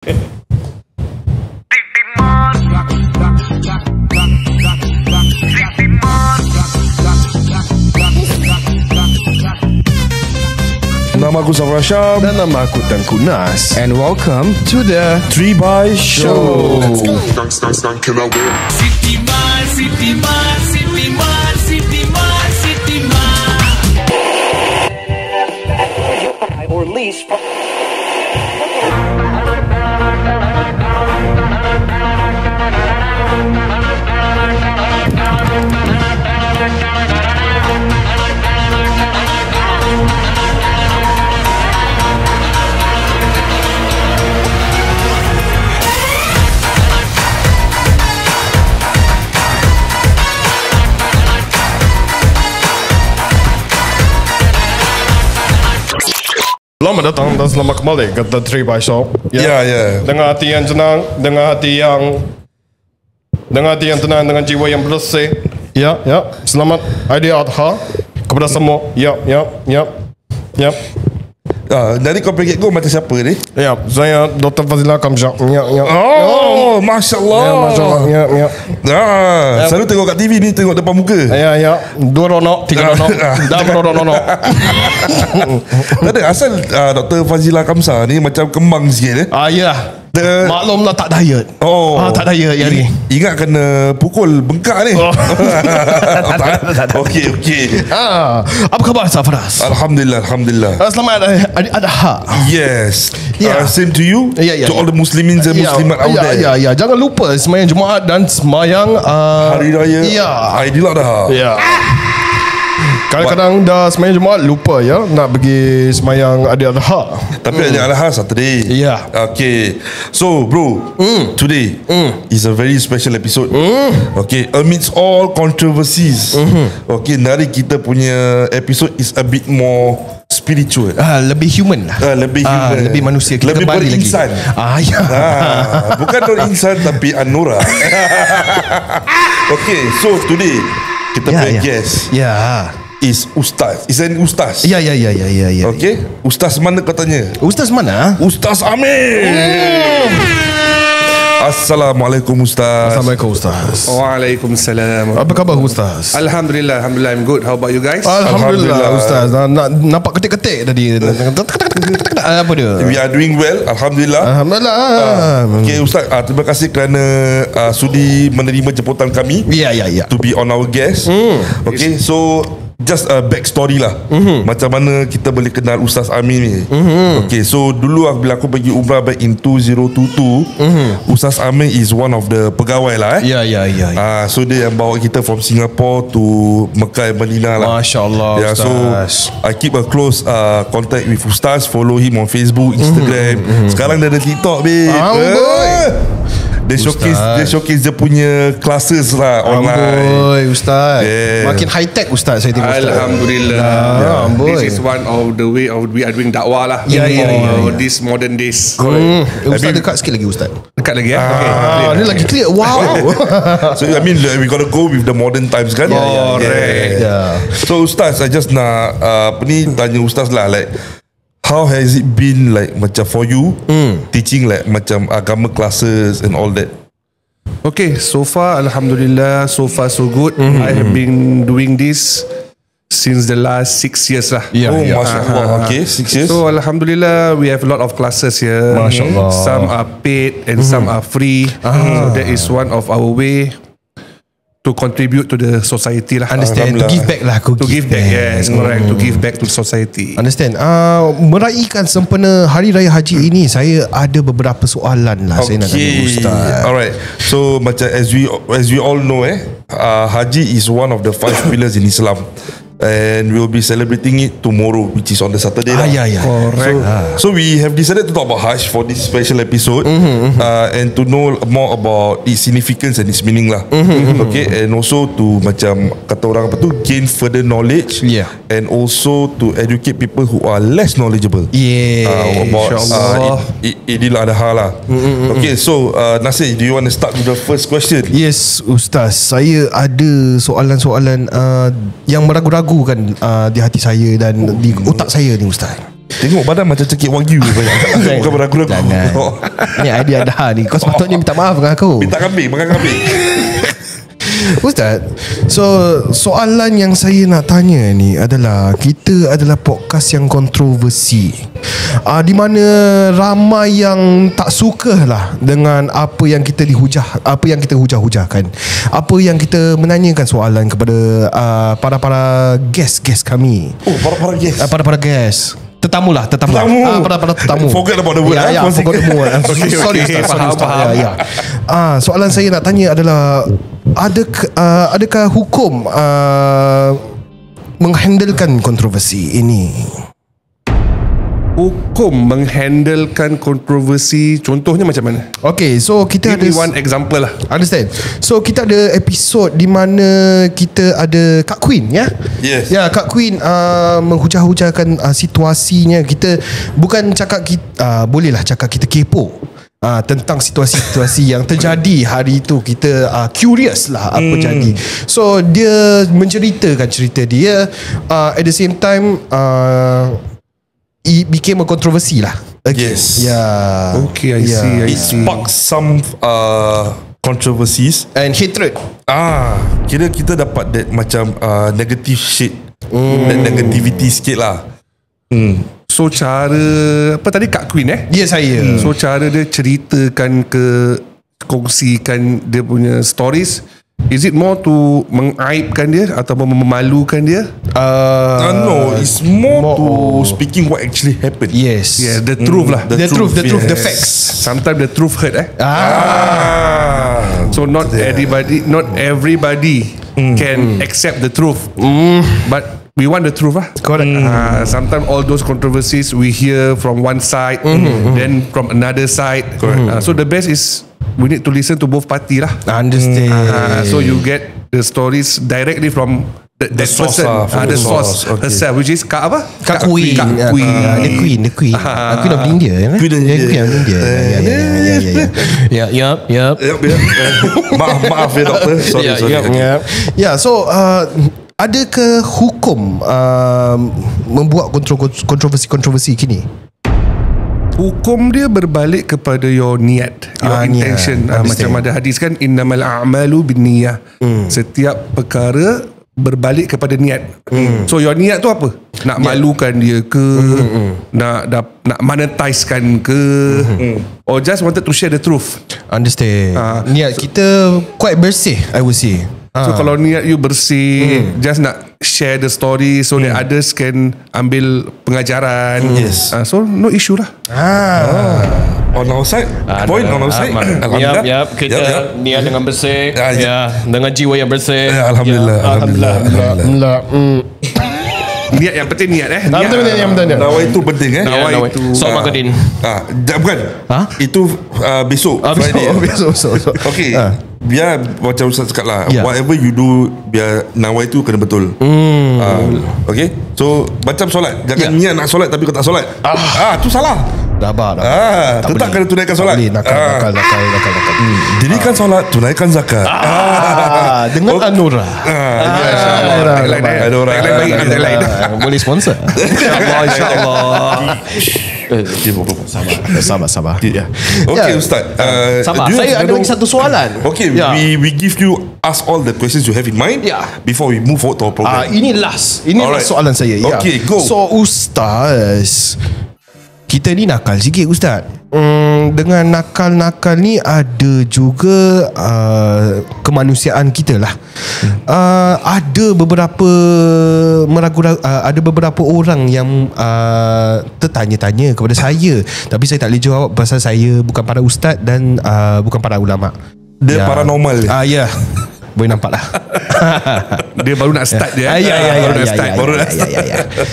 Nama aku Safra Syam dan nama aku Tengku Nas. And welcome to the 3 by Show. City Man, City Man, City Man, City Man, City Man. Or lease. Selamat datang dan selamat kembali ke The 3 by Show. Ya. Dengan hati yang tenang, dengan hati yang tenang, dengan jiwa yang bersih. Ya. Selamat Hari Adha kepada semua. Ya. Dari kau paket kau macam siapa ni? Ya, saya Dr. Fazila Kamsyah. Ya. Oh, Masya Allah. Ya, Masya Allah. Ya. Selalu tengok kat TV ni, tengok depan muka. Ya. 2 ronok, 3 ronok. Dah beronok-ronok. Tak ada, asal Dr. Fazila Kamsyah ni macam kembang sikit Ya. Maklumlah tak diet. Tak diet hari ni. Ingat kena pukul bengkak ni. Okey. Apa khabar Safras? Alhamdulillah. Selamat Hari Adha. Yes. Ya. Same to you. Ya. To all the Muslimin and Muslimat out there. Ya. Jangan lupa sembahyang Jumaat dan sembahyang Hari Raya Aidiladha. Ya. Kadang-kadang dah sembahyang Jumaat lupa ya nak pergi sembahyang Aidiladha. Tapi Aidiladha Saturday. Ya. Okay. So bro, today is a very special episode. Okay, amidst all controversies, okay, hari kita punya episode is a bit more spiritual. Lebih human lah. Lebih human. Lebih manusia. Kita lebih kembali lagi. berinsan. Ya. Bukan non-insan tapi Anura. Okay, so today kita punya guest is Ustaz. Is an Ustaz. Ya. Okay, Ustaz mana kau tanya? Ustaz mana? Ustaz Amir. Assalamualaikum Ustaz. Assalamualaikum Ustaz. Waalaikumsalam. Apa khabar Ustaz? Alhamdulillah, I'm good. How about you guys? Alhamdulillah Ustaz. Nampak ketik-ketik tadi. Apa dia? We are doing well, Alhamdulillah. Okay Ustaz, terima kasih kerana sudi menerima jemputan kami. Ya. To be on our guest. Okay, so just a back story lah. Macam mana kita boleh kenal Ustaz Amir ni. Okay, so dulu bila aku pergi umrah back in 2022, Ustaz Amir is one of the pegawai lah. Ya. So dia yang bawa kita from Singapore to Mekah and Madinah lah. Masya Allah Ustaz. So I keep a close contact with Ustaz. Follow him on Facebook, Instagram. Sekarang dia ada TikTok Dia showcase dia punya classes lah online. Ustaz. Makin high tech Ustaz saya tengok. Alhamdulillah. This is one of the way of we are doing dakwah lah. Ya. This modern days. Ustaz dekat sikit lagi Ustaz. Dekat lagi Ni lagi clear. Wow. So I mean we gotta go with the modern times kan. Correct. So Ustaz, I just nak tanya Ustaz lah, like how has it been like macam for you teaching like macam agama classes and all that? Okay, so far Alhamdulillah, so far so good. I have been doing this since the last 6 years lah. Masya Allah. Okay, 6 years. So Alhamdulillah, we have a lot of classes here. Masya Allah. Some are paid and some are free. So that is one of our way to contribute to the society lah. Understand. To give back lah. To give back, yes, correct. To give back to society. Understand. Meraihkan sempena Hari Raya Haji ini, saya ada beberapa soalan lah. Saya nak tanya Ustaz. Alright. So macam as we all know Haji is one of the 5 pillars in Islam. And we'll be celebrating it tomorrow, which is on the Saturday lah. Ya. Correct. So we have decided to talk about Hajj for this special episode, and to know more about its significance and its meaning lah. Okay, and also to macam kata orang apa tu, gain further knowledge, and also to educate people who are less knowledgeable about Idil Adha lah. Okay, so Nasir, do you want to start with the first question? Yes Ustaz, saya ada soalan-soalan yang meragu-ragukan di hati saya dan di otak saya ni Ustaz. Tengok badan macam cekik wagyu. Bukan beragu-ragu. Jangan. Ni idea dah ni. Kau sepatutnya minta maaf dengan aku. Minta kambing, makan kambing. Ustaz, so soalan yang saya nak tanya ni adalah, kita adalah podcast yang kontroversi, di mana ramai yang tak suka lah dengan apa yang kita hujah-hujahkan, apa yang kita menanyakan soalan kepada para guest kami. Oh, para guest. Para guest. Tetamu. Para tetamu. Forget about the word. Forget the word. Sorry, faham. Soalan saya nak tanya adalah, adakah hukum menghandlekan kontroversi ini? Hukum menghandlekan kontroversi, contohnya macam mana? Okay, so kita Give me one example lah. Understand. So kita ada episod di mana kita ada Kak Queen, ya? Yes. Ya, Kak Queen menghujah-hujahkan situasinya. Kita bukan cakap bolehlah cakap kita kepo tentang situasi-situasi yang terjadi hari itu. Kita curious lah apa jadi. So dia menceritakan cerita dia, at the same time it became a controversy lah. Yes. Yeah. Okay, I see. It sparked some controversies and hatred. Kira kita dapat that macam negative shade, that negativity sikit lah. So cara apa tadi, Kak Queen Ya, saya. So cara dia ceritakan kongsikan dia punya stories, is it more to mengaibkan dia atau memalukan dia? No, it's more to speaking what actually happened. Yes. Yeah, the truth lah. The truth, the yes. facts. Sometimes the truth hurt. So not everybody can accept the truth. But we want the truth lah. Correct. Sometimes all those controversies we hear from one side, then from another side. Correct. So the best is we need to listen to both party lah. Understand. So you get the stories directly from the source person, from the the source source. Okay. herself, which is Kak apa? Kak Queen. Kak Queen. The Queen of India. Queen of India. Queen of India. Ya. Maaf ya doktor. Sorry. Ya, so adakah hukum membuat kontroversi kini? Hukum dia berbalik kepada your niat, your intention. Macam ada hadis kan, innamal a'malu binniyah. Setiap perkara berbalik kepada niat. So your niat tu apa? Nak malukan dia ke, nak monetizekan ke, or just wanted to share the truth. Understand. Niat kita quite bersih, I would say. So kalau niat you bersih, just nak share the story so that others can ambil pengajaran. Yes. So no issue lah. On our side, point on our side. Yap, kita niat dengan bersih, dengan jiwa yang bersih. Alhamdulillah. Niat yang penting niat Nawai itu penting Nawai itu. So Makadin. Bukan. Itu besok Friday. Besok. Okay. Biar macam Ustaz cakap lah, whatever you do, biar nawai tu kena betul. Okay. So macam solat, jangan niat nak solat tapi kau tak solat. Tu salah. Dah. Tetap kena tunaikan solat. Nakal. Dirikan solat, tunaikan zakat. Dengan Anura. Boleh sponsor. InsyaAllah. Sabar. Okay, Ustaz. Sabar. Saya ada lagi satu soalan. Okay, we give you ask all the questions you have in mind before we move forward to our program. Ini last soalan saya. Okay, go. So Ustaz, kita ni nakal sikit Ustaz. Dengan nakal-nakal ni ada juga kemanusiaan kita lah. Ada beberapa ada beberapa orang yang tertanya-tanya kepada saya, tapi saya tak boleh jawab pasal saya bukan para ustaz dan bukan para ulama. Dia paranormal. Ya. Boleh nampak lah. Dia baru nak start dia. Baru nak start.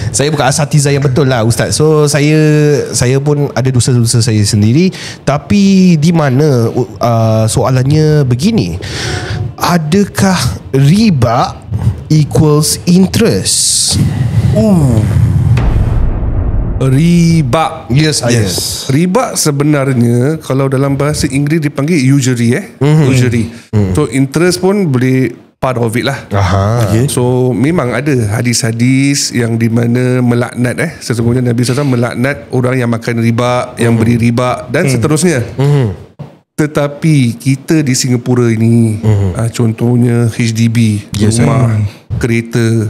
Saya bukan asatiza yang betul lah Ustaz. So saya pun ada dosa-dosa saya sendiri. Tapi di mana soalannya begini, adakah riba equals interest? Riba. Yes. Riba sebenarnya kalau dalam bahasa Inggeris dipanggil usury. Usury. So interest pun boleh part of it lah. Aha. So memang ada hadis-hadis yang di mana melaknat sesungguhnya Nabi SAW melaknat orang yang makan riba, yang beri riba dan seterusnya. Tetapi kita di Singapura ini contohnya HDB, rumah, kereta,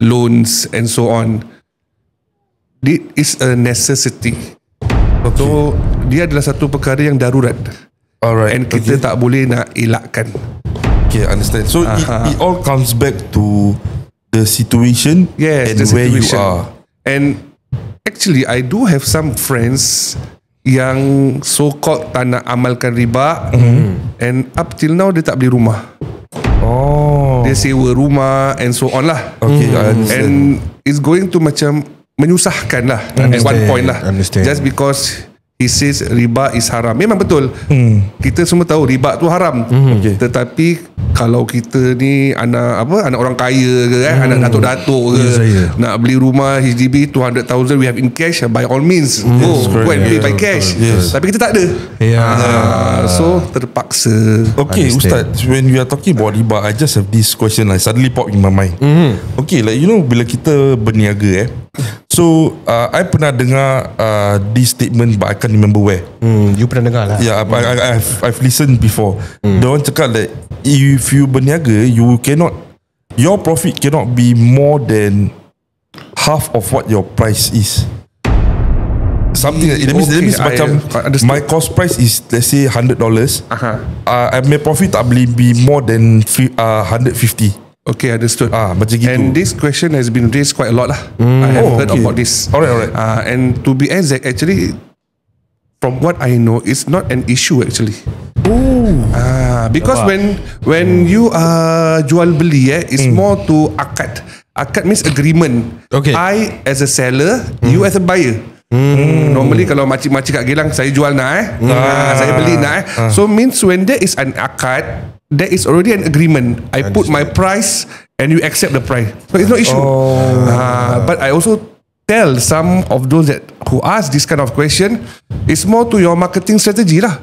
loans and so on, it is a necessity. So dia adalah satu perkara yang darurat. Alright. And kita tak boleh nak elakkan. Okay, understand. So it all comes back to the situation and the where you situation. are. And actually I do have some friends yang so-called tak nak amalkan riba, and up till now dia tak beli rumah. Dia sewa rumah and so on lah. Okay, I understand. And it's going to macam menyusahkan lah at one point lah. Just because he says riba is haram. Memang betul. Kita semua tahu riba tu haram. Tetapi kalau kita ni anak orang kaya ke anak datuk-datuk ke, nak beli rumah HDB 200,000 we have in cash, by all means go and pay by cash. Tapi kita tak ada. So terpaksa. Okay, Ustaz, when we are talking about riba, I just have this question suddenly pop in my mind. Okay, like bila kita berniaga so I pernah dengar this statement but I can't remember where. You pernah dengar lah. Yeah, I've listened before. Dia orang cakap that if you berniaga, your profit cannot be more than half of what your price is. Something that means macam my cost price is, let's say $100. My profit tak boleh be more than 150. Okay, understood. Macam gitu. And this question has been raised quite a lot lah. I have heard about this. Alright. And to be exact, actually, from what I know, it's not an issue actually. Because when you jual beli, it's more to akad. Akad means agreement. Okay. I as a seller, you as a buyer. Normally kalau makcik-makcik kat Geylang, saya jual nak saya beli nak So means when there is an akad, there is already an agreement. I put my price and you accept the price. So it's no issue. But I also tell some of those who ask this kind of question, it's more to your marketing strategy lah.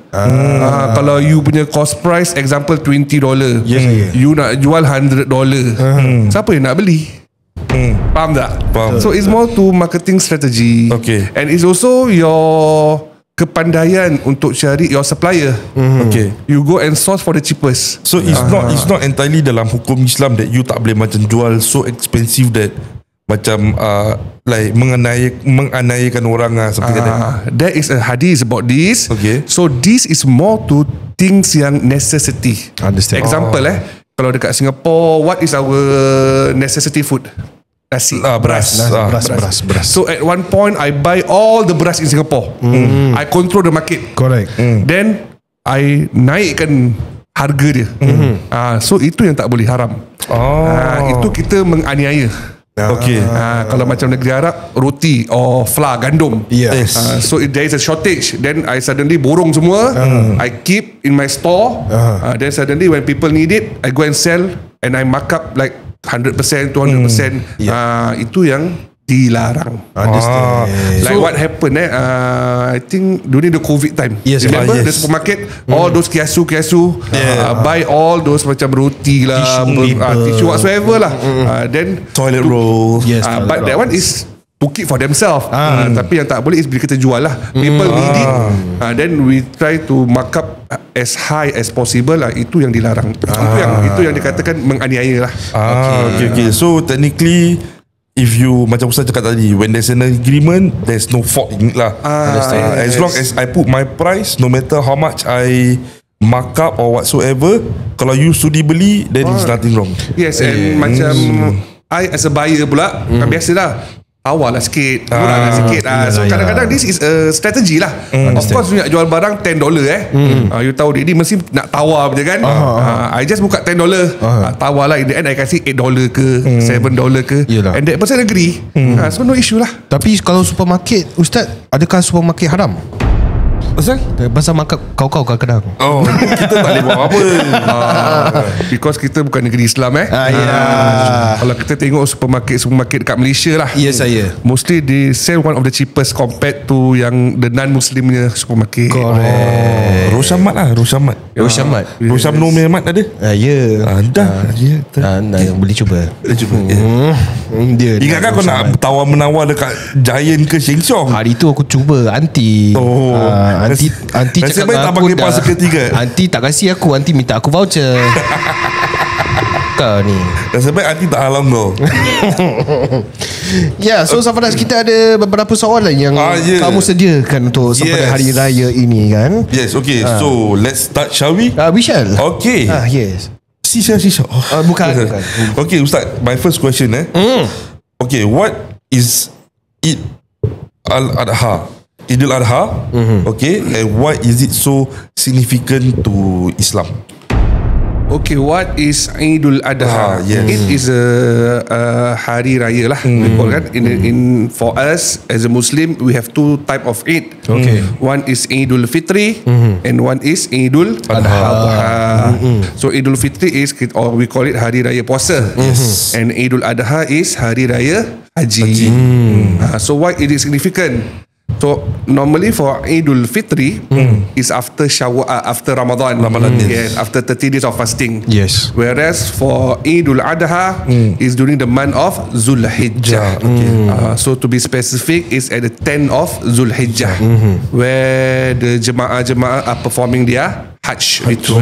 Kalau you punya cost price example $20, you nak jual $100, siapa yang nak beli? Faham tak? So it's more to marketing strategy. Okay. And it's also your kepandaian untuk cari your supplier. Okay. You go and source for the cheapest. So it's not entirely dalam hukum Islam that you tak boleh macam jual so expensive that macam like menganiayakan orang seperti that. There is a hadith about this. Okay. So this is more to things yang necessity. Understand. Example kalau dekat Singapore, what is our necessity food? Nasi, beras. So at one point I buy all the beras in Singapore. I control the market. Correct. Then I naikkan harga dia. So itu yang tak boleh haram. Itu kita menganiaya. Okay. Kalau macam negeri Arab, roti or flour, gandum. Yes. So if there is a shortage, then I suddenly borong semua. I keep in my store. Then suddenly when people need it, I go and sell and I mark up like 100%, 200%. Itu yang dilarang. Like what happened I think during the COVID time. Remember the supermarket, all those kiasu buy all those macam roti lah, tissue whatsoever lah. Then Toilet roll. but that one is to keep for themselves. Tapi yang tak boleh is bila kita jual lah. People need it. Then we try to mark up as high as possible lah. Itu yang dilarang. Itu yang dikatakan menganiaya lah. Okay. So technically, if you macam Ustaz cakap tadi, when there's an agreement, there's no fault in it lah. As long as I put my price, no matter how much I mark up or whatsoever, kalau you sudi beli, then there's nothing wrong. Yes. And macam I as a buyer pula, biasalah tawar lah sikit, murah lah sikit. So kadang-kadang this is a strategy lah. Of course you nak jual barang $10 you tahu dia mesti nak tawar je kan. I just buka $10, tawar lah. In the end I kasih $8 ke $7 ke. And that person agree. So no issue lah. Tapi kalau supermarket, Ustaz, adakah supermarket haram? Pasal? Pasal makan kau kadang. Oh, kita tak boleh buat apa. Because kita bukan negeri Islam Ya. Kalau kita tengok supermarket dekat Malaysia lah, Ya saya. mostly they sell one of the cheapest compared to yang the non-Muslimnya supermarket. Correct. Rosyamat lah, Rosyamat. Rosyamat. Rosyam Nur Mehmet ada. Ya. Dah. Ya. Boleh cuba. Cuba. Dia Ingatkan kau nak tawar-menawar dekat Giant ke Sheng Siong. Hari tu aku cuba Aunty. Oh. Aunty Nasib cakap baik tak dengan aku panggil dah. pasal ketiga. Aunty tak kasih aku. Aunty minta aku voucher. Kau ni. Nasib baik Aunty tak halang kau. Ya, so Safadas, kita ada beberapa soalan yang ya. kamu sediakan untuk sampai Yes. hari raya ini kan. Yes, okay. So let's start, shall we? We shall. Okay. Yes. Sisa. Oh. Bukan. Okay, Ustaz, my first question Okay, what is Eid al-Adha? Idul Adha. Okay, and why is it so significant to Islam? Okay, what is Eidul Adha? Yes. It is a hari raya lah. We call kan. In for us as a Muslim, we have two type of Eid. Okay. One is Eidul Fitri and one is Eidul Adha. So Eidul Fitri is, or we call it hari raya puasa. Yes. And Eidul Adha is hari raya haji. So why it is significant? So normally for Eidul Fitri is after after Ramadan. Yes, after 30 days of fasting. Yes. Whereas for Eidul Adha is during the month of Zulhijjah. So to be specific is at the 10th of Zulhijjah, where the jemaah are performing their Hajj ritual.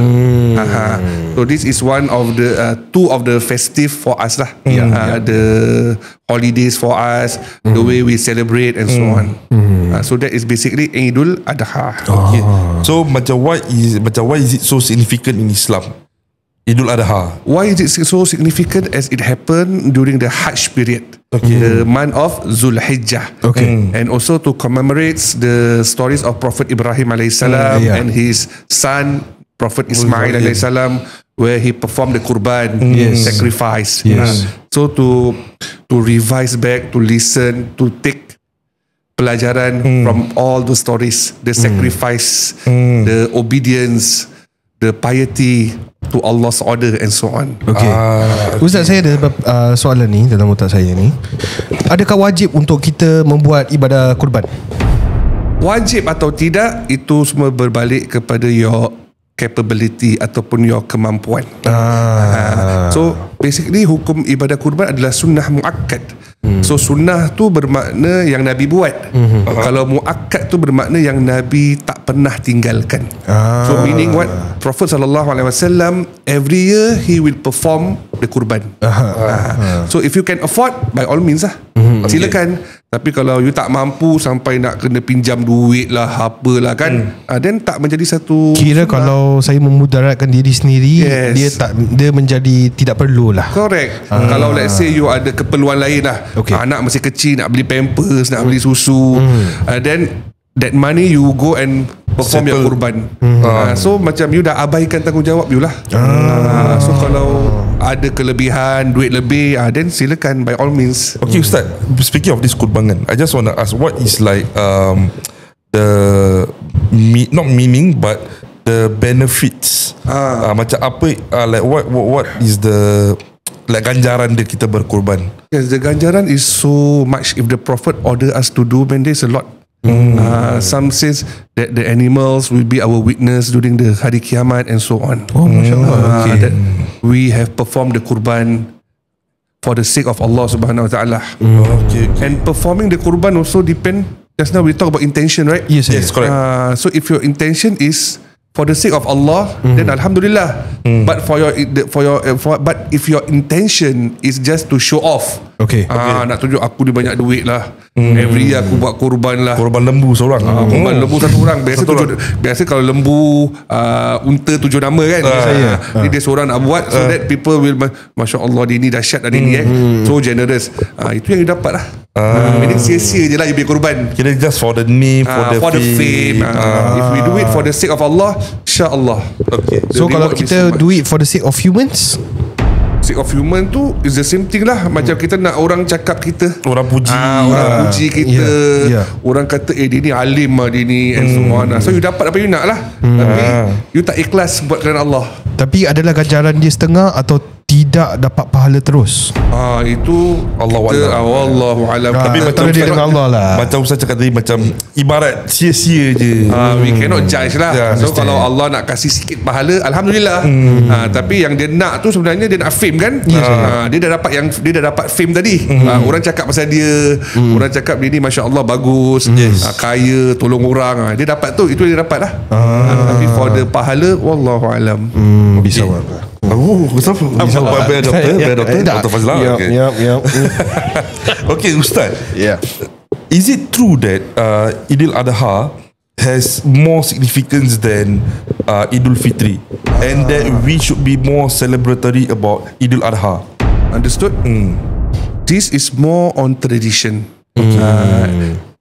So this is one of the two of the festive for us lah. The holidays for us, the way we celebrate and so on. So that is basically Eidul Adha. Okay. So macam why is it so significant in Islam? Idul Adha. Why is it so significant? As it happened during the Hajj period, the month of Zulhijjah. And also to commemorate the stories of Prophet Ibrahim alayhis salam and his son Prophet Ismail alayhis salam, where he performed the kurban sacrifice. So to revise back, to listen, to take pelajaran from all the stories, the sacrifice, the obedience, the piety to Allah's order and so on. Ustaz, saya ada soalan ni dalam otak saya ni. Adakah wajib untuk kita membuat ibadah kurban? Wajib atau tidak, itu semua berbalik kepada your capability ataupun your kemampuan. So basically hukum ibadah kurban adalah sunnah muakkad. So sunnah tu bermakna yang Nabi buat. Kalau muakkad tu bermakna yang Nabi tak pernah tinggalkan. So meaning what? Prophet SAW every year he will perform the kurban. So if you can afford, by all means lah, silakan. Tapi kalau you tak mampu sampai nak kena pinjam duit lah, apalah kan, then tak menjadi satu Kira kalau saya memudaratkan diri sendiri, Yes. dia menjadi tidak perlu lah. correct. Kalau let's say you ada keperluan lain lah, anak masih kecil, nak beli pampers, nak beli susu, then that money you go and perform your kurban. So macam you dah abaikan tanggungjawab you lah. So kalau ada kelebihan, duit lebih, then silakan, by all means. Okay, Ustaz, speaking of this kurban kan, I just want to ask, what is like the not meaning but the benefits, macam apa, like what is the like ganjaran dia kita berkurban? Yes, the ganjaran is so much. If the Prophet order us to do, then there's a lot. Some says that the animals will be our witness during the hari kiamat and so on. MasyaAllah. That we have performed the kurban for the sake of Allah Subhanahu Wa Taala. And performing the kurban also depend. Just now we talk about intention, right? Yes, correct. So if your intention is for the sake of Allah, then Alhamdulillah. But but if your intention is just to show off, nak tunjuk aku ni banyak duit lah, every year aku buat kurban lah, Korban lembu seorang. korban lembu satu orang. Biasa kalau lembu unta 7 nama kan, ni dia seorang nak buat, so that people will, Masya Allah, dia ni dahsyat hari ni so generous. Itu yang you dapat lah. Meaning sia-sia je lah you beri kurban. Kira just for the name, For the fame. If we do it for the sake of Allah, insyaAllah. Okay. So kalau kita do it for the sake of humans, sake of human tu is the same thing lah. Macam kita nak orang cakap kita, Orang puji. orang puji kita, orang kata dia ni alim lah, dia ni and so on. So you dapat apa you nak lah. Tapi you tak ikhlas buat kerana Allah. Tapi adalah ganjaran dia setengah atau tidak dapat pahala terus? Itu Allahu alam. Tapi macam dia dengan Allah lah. Macam Ustaz cakap tadi, macam ibarat sia-sia je. We cannot judge lah. So kalau Allah nak kasih sikit pahala, alhamdulillah. Tapi yang dia nak tu sebenarnya dia nak fame kan. Dia dah dapat fame tadi. Orang cakap pasal dia, orang cakap dia ni masya-Allah bagus, kaya, tolong orang. Dia dapat tu, itu dia dapat lah. Tapi for the pahala, wallahu alam. Bisa Dr. Fazlan. Okay, Ustaz. Is it true that Idul Adha has more significance than Idul Fitri, and that we should be more celebratory about Idul Adha? Understood? This is more on tradition.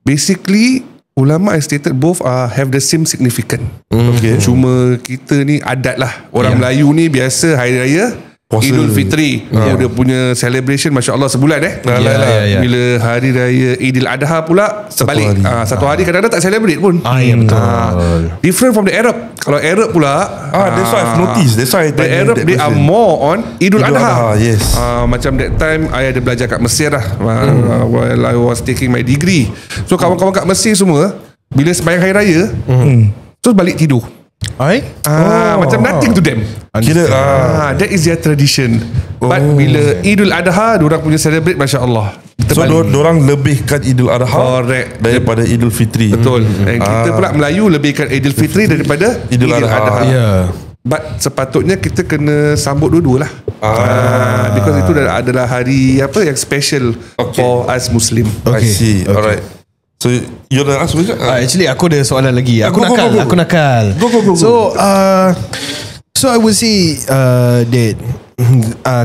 Basically, ulama has stated both have the same significance. Okay. Cuma kita ni adat lah. Orang Melayu ni biasa hari raya puasa. Idul Fitri dia punya celebration Masya Allah sebulan Bila hari raya Idul Adha pula sebalik. Satu hari kadang-kadang tak celebrate pun. Betul. Different from the Arab. Kalau Arab pula that's why I've noticed. That's why the Arab they are more on Idul Adha. Yes. Macam that time I ada belajar kat Mesir lah. While I was taking my degree. So kawan-kawan kat Mesir semua bila sembahyang hari raya terus balik tidur. Macam nothing to them. That is their tradition. But bila Idul Adha diorang punya celebrate Masya Allah. So diorang lebihkan Idul Adha daripada Idul Fitri. Betul. Dan kita pula Melayu lebihkan Idul Fitri daripada Idul Adha. But sepatutnya kita kena sambut dua-dua lah. Because itu adalah hari yang special for us Muslim. I see. Alright. So you nak ask me? Actually aku ada soalan lagi. Aku nakal. Go. So I would say that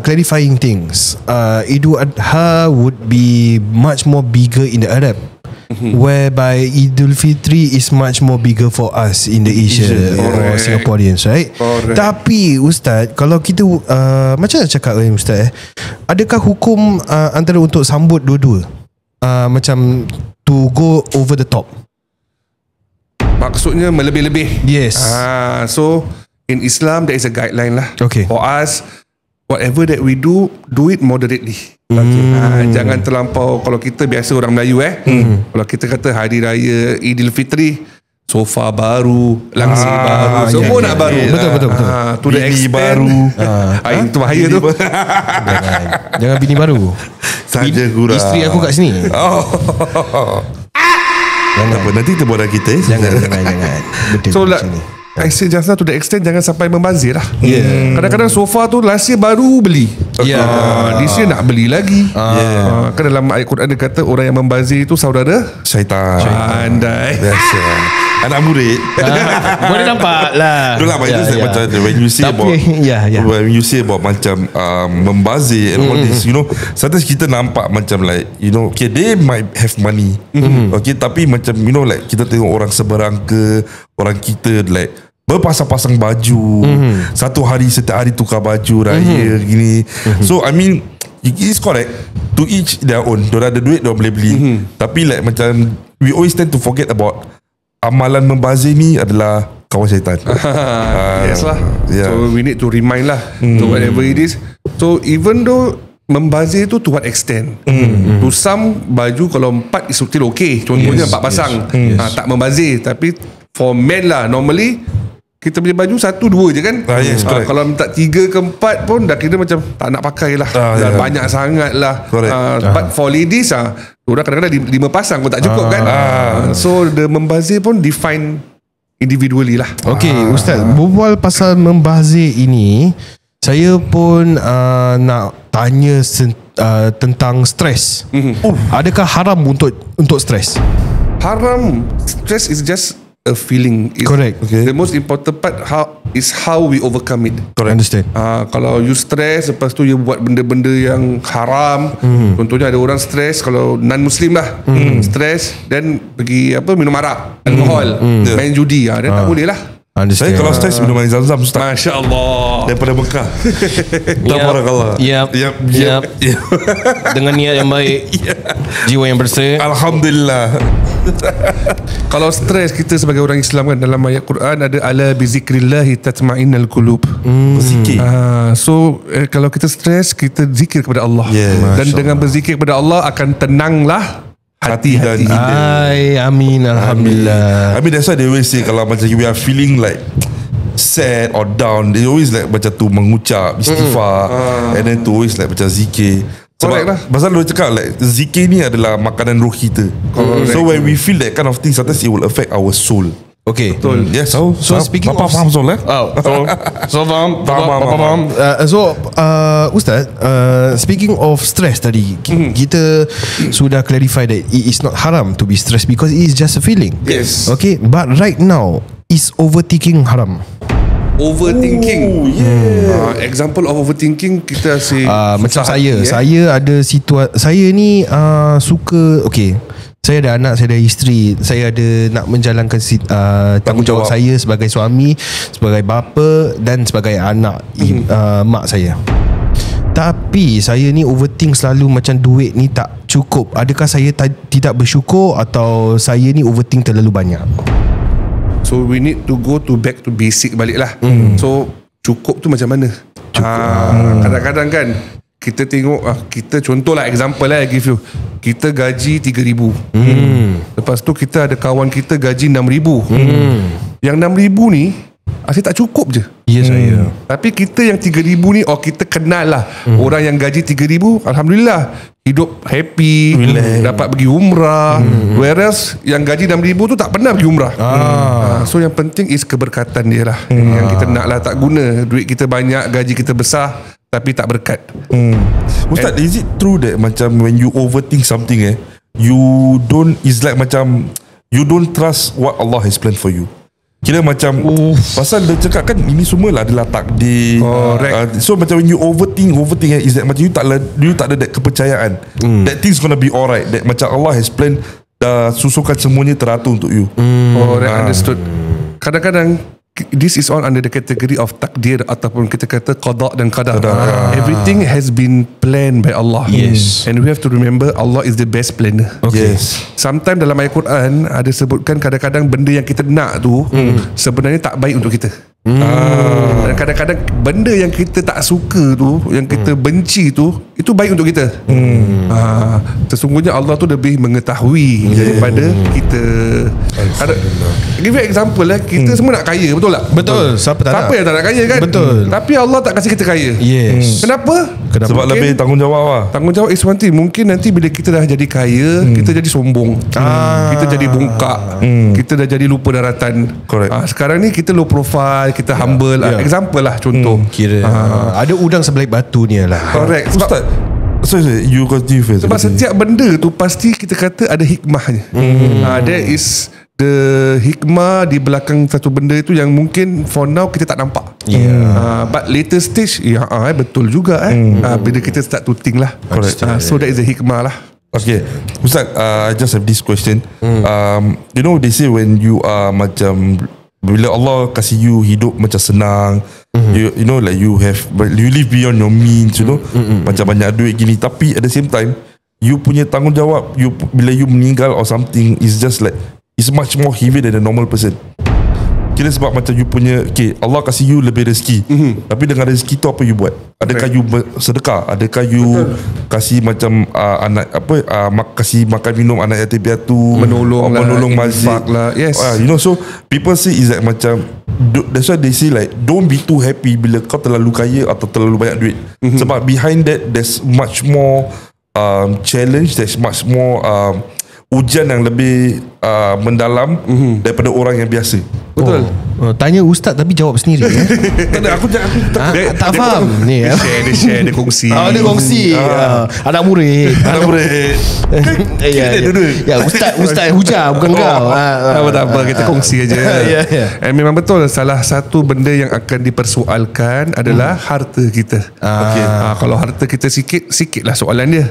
clarifying things. Idul Adha would be much more bigger in the Arab, whereby Idul Fitri is much more bigger for us in the Asia or Singaporeans, right? Tapi Ustaz, kalau kita macam mana cakap Ustaz, adakah hukum antara untuk sambut dua-dua? Macam to go over the top, maksudnya melebih-lebih. Yes. So in Islam there is a guideline lah. Okay. For us, whatever that we do it moderately. Jangan terlampau. Kalau kita biasa orang Melayu kalau kita kata hari raya Idul Fitri, sofa baru, langsir baru, semua nak baru. Betul. To the extent baru. Itu bahaya tu. Jangan bini baru. Saja gurau. Isteri aku kat sini. Jangan apa, nanti kita buat kita. Jangan. Betul. So I say just now, to the extent jangan sampai membazir lah. Kadang-kadang sofa tu last year baru beli. This year nak beli lagi. Kan dalam ayat Quran dia kata orang yang membazir itu saudara syaitan. Andai. Biasa. Anak murid. Boleh nampak lah. Itulah macam when you say about when you say about macam membazir and all this, you know, sometimes kita nampak macam like, you know, okay, they might have money, okay, tapi macam, you know, like kita tengok orang seberang ke, orang kita like berpasang-pasang baju, satu hari setiap hari tukar baju raya gini. So I mean, it's correct, to each their own. Diorang ada duit, diorang boleh beli. Tapi like macam we always tend to forget about amalan membazir ni adalah kawan syaitan. Yes lah. So we need to remind lah to whatever it is. So even though membazir tu to what extent, to some baju kalau 4 is still okay. Contohnya 4 pasang, tak membazir. Tapi for men lah, normally kita punya baju 1-2 je kan. Kalau minta 3 ke 4 pun dah kira macam tak nak pakai lah. Dah banyak sangat lah. But for ladies orang kadang-kadang 5 pasang pun tak cukup kan. So the membazir pun define individually lah. Okay, Ustaz, berbual pasal membazir ini, saya pun nak tanya tentang stres. Adakah haram untuk stres? Haram. Stress is just a feeling. Correct. Okay. The most important part is how we overcome it. Correct. Understand. Kalau you stress, lepas tu you buat benda-benda yang haram. Contohnya ada orang stress, kalau non-Muslim lah, stress dan pergi minum arak, alkohol, main judi, dan tak boleh lah. Saya kalau stres minum air Zam-Zam, Ustaz. Masya Allah. Daripada Mekah. Tabarakallah. Yep. Dengan niat yang baik, jiwa yang bersih. Alhamdulillah. Kalau stres, kita sebagai orang Islam kan, dalam ayat Quran ada ala bizikrillahi tatma'innal qulub. Berzikir. So kalau kita stres, kita zikir kepada Allah. Dan dengan berzikir kepada Allah akan tenanglah hati-hati. Amin. Alhamdulillah. I mean that's why they always say, kalau macam we are feeling like sad or down, they always like macam tu mengucap istighfar, and then to always like macam zikir. Sebab pasal dia cakap like zikir ni adalah makanan roh kita. So when we feel that kind of thing, sometimes it will affect our soul. Okay. Betul. Yes. So speaking Papa of faham Zul Faham. So Ustaz, speaking of stress tadi, kita sudah clarify that it is not haram to be stressed because it is just a feeling. Yes. Okay, but right now, is overthinking haram? Overthinking. Example of overthinking, kita say macam saya ada saya ni suka, okay, saya ada anak, saya ada isteri, saya ada nak menjalankan tanggungjawab saya sebagai suami, sebagai bapa dan sebagai anak mak saya. Tapi saya ni overthink selalu, macam duit ni tak cukup. Adakah saya tidak bersyukur atau saya ni overthink terlalu banyak? So we need to go back to basic balik lah. So cukup tu macam mana? Kadang-kadang kan kita tengok, kita contohlah example lah, I give you, kita gaji 3,000, lepas tu kita ada kawan kita gaji 6,000. Yang 6,000 ni asyik tak cukup je. Ya saya. Tapi kita yang 3,000 ni, kita kenal lah orang yang gaji 3,000, Alhamdulillah hidup happy, dapat pergi umrah. Whereas yang gaji 6,000 tu tak pernah pergi umrah. So yang penting is keberkatan dia lah. Yang kita nak lah. Tak guna duit kita banyak, gaji kita besar, tapi tak berkat. Ustaz, is it true that macam when you overthink something, you don't, is like macam you don't trust what Allah has planned for you? Kira macam pasal dia cakap kan ini semua lah adalah takdir. So macam when you overthink is that macam you tak ada that kepercayaan that things gonna be alright, that macam Allah has planned, susukan semuanya teratur untuk you. Understood. Kadang-kadang this is all under the category of takdir, ataupun kita kata qada dan qadar. Everything has been planned by Allah. Yes. And we have to remember Allah is the best planner. Yes. Sometimes dalam ayat Quran ada sebutkan kadang-kadang benda yang kita nak tu sebenarnya tak baik untuk kita. Dan kadang-kadang benda yang kita tak suka tu, yang kita benci tu, itu baik untuk kita. Sesungguhnya Allah tu lebih mengetahui daripada kita. Give you example lah, kita semua nak kaya, betul tak? Betul. Siapa yang tak nak kaya kan? Betul. Tapi Allah tak kasih kita kaya. Yes. Kenapa? Sebab mungkin lebih tanggungjawab lah. Tanggungjawab is one thing. Mungkin nanti bila kita dah jadi kaya, kita jadi sombong, kita jadi bongkak, kita dah jadi lupa daratan. Correct. Sekarang ni kita low profile, kita humble. Example lah, contoh. Kira ada udang sebelah batu ni lah. Correct. Ustaz, sorry, you continue first. Sebab setiap benda tu pasti kita kata ada hikmahnya. There is the hikmah di belakang satu benda itu yang mungkin for now kita tak nampak. But later stage, betul juga bila kita start to think lah. So that is the hikmah lah. Okay, Ustaz, I just have this question. You know, they say when you are macam, bila Allah kasih you hidup macam senang, you know, like you live beyond your means, you know, macam banyak duit gini, tapi at the same time you punya tanggungjawab, bila you meninggal or something, is just like, it's much more heavy than a normal person. Kira sebab macam you punya, okay, Allah kasih you lebih rezeki, tapi dengan rezeki tu apa you buat? Adakah you sedekah? Adakah you kasih macam kasih makan minum anak yatim piatu, menolong masjid lah. Yes. You know, so people say is that macam, that's why they say like, don't be too happy bila kau terlalu kaya atau terlalu banyak duit. Sebab behind that there's much more challenge, there's much more ujian yang lebih mendalam daripada orang yang biasa. Betul. Tanya ustaz tapi jawab sendiri. Tak ada, aku tak faham ni. Dia share, dia kongsi. Dia kongsi. Anak murid. Ya, ustaz hujah bukan kau. Tak apa, kita kongsi aja. And memang betul, salah satu benda yang akan dipersoalkan adalah harta kita. Kalau harta kita sikit lah soalan dia.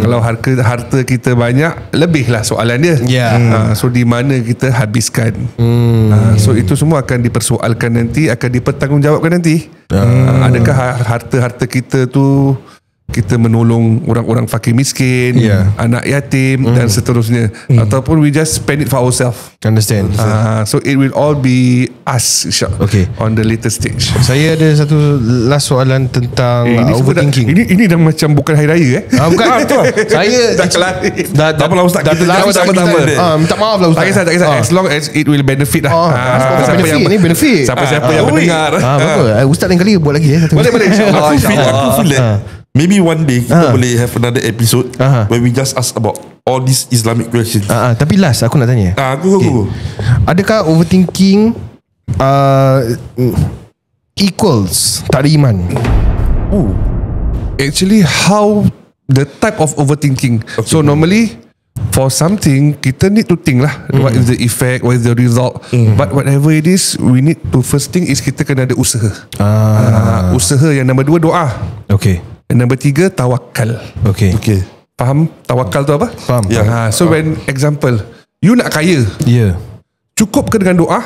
Kalau harta kita banyak, lebih lah soalan dia. So di mana kita habiskan. So itu semua akan dipersoalkan nanti, akan dipertanggungjawabkan nanti. Adakah harta-harta kita tu kita menolong orang-orang fakir miskin, anak yatim dan seterusnya, ataupun we just spend it for ourselves. Understand. So it will all be us, on the later stage. Saya ada satu last soalan tentang overthinking. Ini dah macam bukan hari raya Bukan. Saya dah kelar. Tak apalah Ustaz, kita minta maaf lah Ustaz. Tak kisah. As long as it will benefit lah. Benefit ni benefit. Siapa yang mendengar. Betul. Ustaz lain kali buat lagi. Boleh. Aku feel that maybe one day kita boleh have another episode where we just ask about all these Islamic questions. Tapi last aku nak tanya. Aku. Adakah overthinking equals tak ada iman? Actually, how the type of overthinking. So normally for something kita need to think lah, what is the effect, what is the result. But whatever it is, we need to first thing is kita kena ada usaha. Usaha. Yang nombor 2 doa. Yang nombor 3 tawakal. Faham tawakal tu apa? Faham. So when example, you nak kaya, cukup ke dengan doa?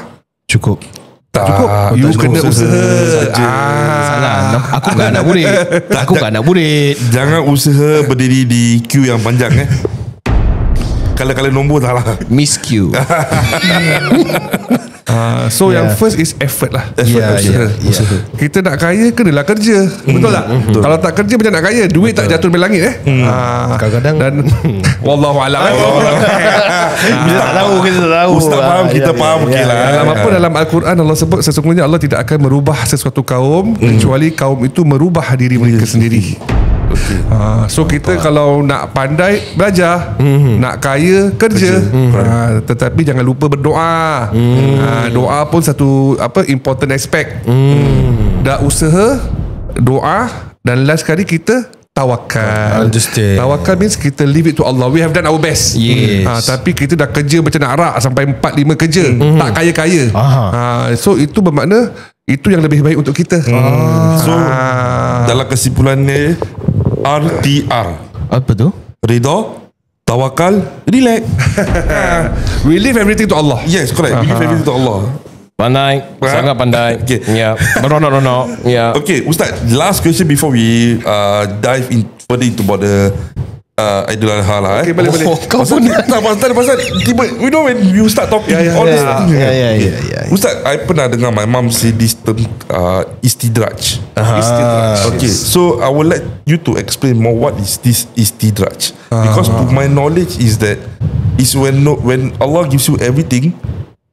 Cukup. Tak cukup. You kena usaha. Salah. Aku kan nak murid. Jangan usaha berdiri di queue yang panjang Kalau nombor tak lah. Miss Q. So yang first is effort lah. Usaha. Kita nak kaya kenalah kerja. Betul tak? Kalau tak kerja macam nak kaya, duit tak jatuh dari langit Kadang-kadang dan wallahu a'lam. Kita tak tahu. Ustaz faham, kita faham. Okey lah. Dalam Al-Quran Allah sebut sesungguhnya Allah tidak akan merubah sesuatu kaum kecuali kaum itu merubah diri mereka sendiri. So kita kalau nak pandai belajar, nak kaya kerja, tetapi jangan lupa berdoa. Doa pun satu important aspect. Dah usaha, doa, dan last kali kita tawakal. Tawakal means kita leave it to Allah. We have done our best. Tapi kita dah kerja macam nak rak sampai 4-5 kerja, tak kaya-kaya. So itu bermakna itu yang lebih baik untuk kita. So dalam kesimpulannya RTR. Apa tu? Ridha, tawakal, relax. We leave everything to Allah. Yes, correct. We leave everything to Allah. Pandai, sangat pandai. Beronok-ronok. Okay, Ustaz, last question before we dive further into about the Idul Adha lah. Okay, boleh. Kau pun pasal tiba, you know when you start talking all this thing. Ustaz, I pernah dengar my mom say this term istidraj. Okay, so I would like you to explain more what is this istidraj. Because to my knowledge is that is when Allah gives you everything,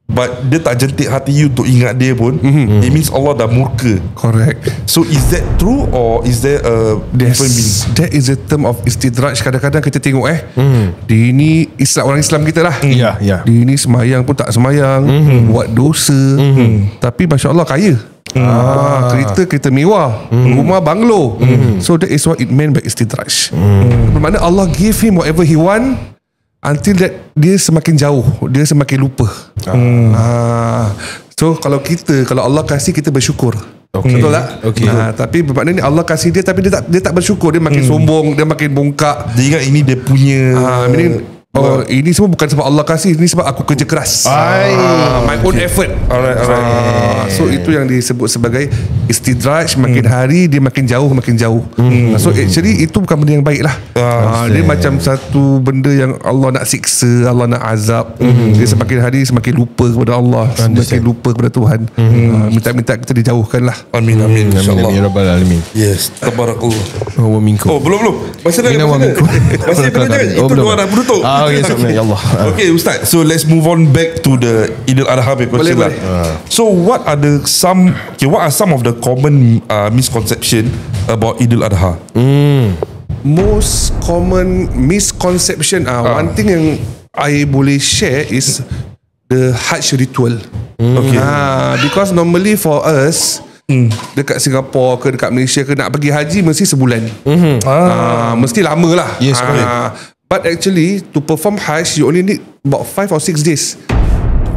but dia tak jentik hati you untuk ingat dia pun, it means Allah dah murka. Correct. So is that true or is there a different meaning? That is a term of istidraj. Kadang-kadang kita tengok dia ni orang Islam kita lah. Dia ni semayang pun tak semayang, buat dosa, tapi Masya Allah kaya. Kereta mewah, rumah banglo. So that is what it meant by istidraj. Bermakna Allah give him whatever he want until that dia semakin jauh, dia semakin lupa. So kalau Allah kasih kita bersyukur. Betul tak? Tapi bermakna ni Allah kasih dia tapi dia tak bersyukur, dia makin sombong, dia makin bongkak. Dia ingat ini dia punya. Ini semua bukan sebab Allah kasih, ini sebab aku kerja keras. My own effort. Alright. So itu yang disebut sebagai istidraj. Makin hari dia makin jauh. So actually itu bukan benda yang baik lah. Dia macam satu benda yang Allah nak siksa, Allah nak azab. Dia semakin hari semakin lupa kepada Allah, semakin lupa kepada Tuhan. Minta kita dijauhkan lah. Amin InsyaAllah. Ya Rabbal Alamin. Yes, tabarakallah. Wa minkum. Belum. Masih itu doa nak bertutup. Okay, ya Allah. Okay, Ustaz. So let's move on back to the Idul Adha question lah. So what are some of the common misconception about Idul Adha? Most common misconception. One thing yang I boleh share is the Hajj ritual. Because normally for us, dekat Singapore ke dekat Malaysia ke nak pergi haji mesti sebulan. Mesti lama lah. Yes, correct. But actually to perform Hajj you only need about 5 or 6 days.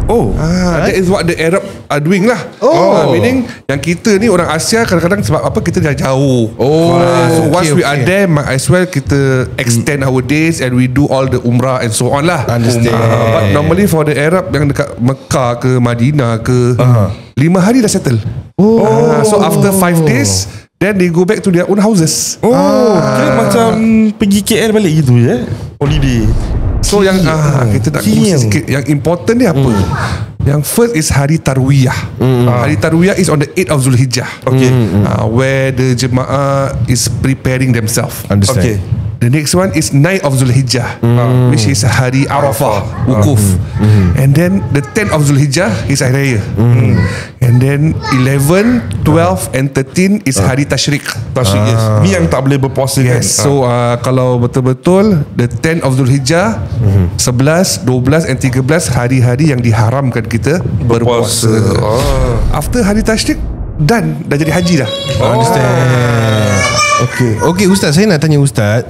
That is what the Arab are doing lah. Meaning yang kita ni orang Asia kadang-kadang sebab apa kita dah jauh. So once we are there, might as well kita extend our days and we do all the umrah and so on lah. Understand. But normally for the Arab yang dekat Mekah ke Madinah ke 5 hari dah settle. So after 5 days then they go back to their own houses. Kira macam pergi KL balik gitu ya, holiday. So yang kita nak kongsi sikit yang important ni apa? Yang first is hari Tarwiyah. Hari Tarwiyah is on the 8th of Zulhijjah. Where the jemaah is preparing themselves. Understand. The next one is 9th of Zulhijjah, which is hari Arafah, wukuf. And then the 10th of Zulhijjah is hari Raya. And then 11, 12 and 13 is hari Tashrik. Tashrik, yes. Ni yang tak boleh berpuasa kan. So kalau betul-betul the 10th of Zulhijjah, 11, 12 and 13 hari-hari yang diharamkan kita berpuasa. After hari Tashrik, dah jadi haji dah. Understand. Okay Ustaz, saya nak tanya Ustaz,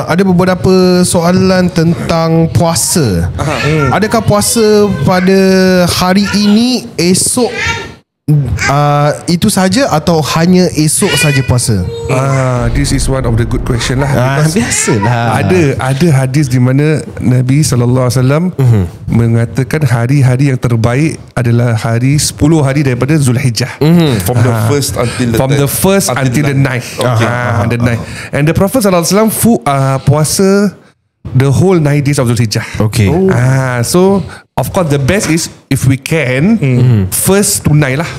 ada beberapa soalan tentang puasa. Adakah puasa pada hari ini, esok itu saja atau hanya esok saja puasa? This is one of the good question lah. Biasalah. Ada hadis di mana Nabi SAW mengatakan hari-hari yang terbaik adalah hari 10 hari daripada Zulhijjah. From the first until the 9th. The 9th. And the Prophet SAW puasa the whole 9 days of Zulhijjah. So of course the best is if we can first to 9 lah.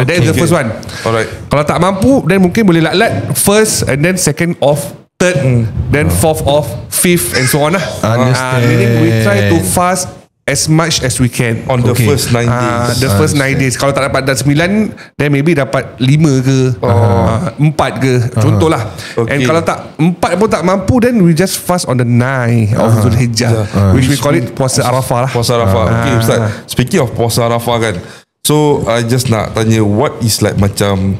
That is the first one. Alright. Kalau tak mampu, then mungkin boleh lat-lat first and then second off, third, then fourth off, fifth and so on lah. Meaning we try to fast as much as we can on the first 9 days. The first 9 days. Kalau tak dapat 9, then maybe dapat 5 ke 4 ke, contohlah. And kalau tak 4 pun tak mampu, then we just fast on the 9 of Zulhijjah, which we call it puasa Arafah lah. Puasa Arafah. Okay Ustaz, speaking of puasa Arafah kan, so I just nak tanya, what is like macam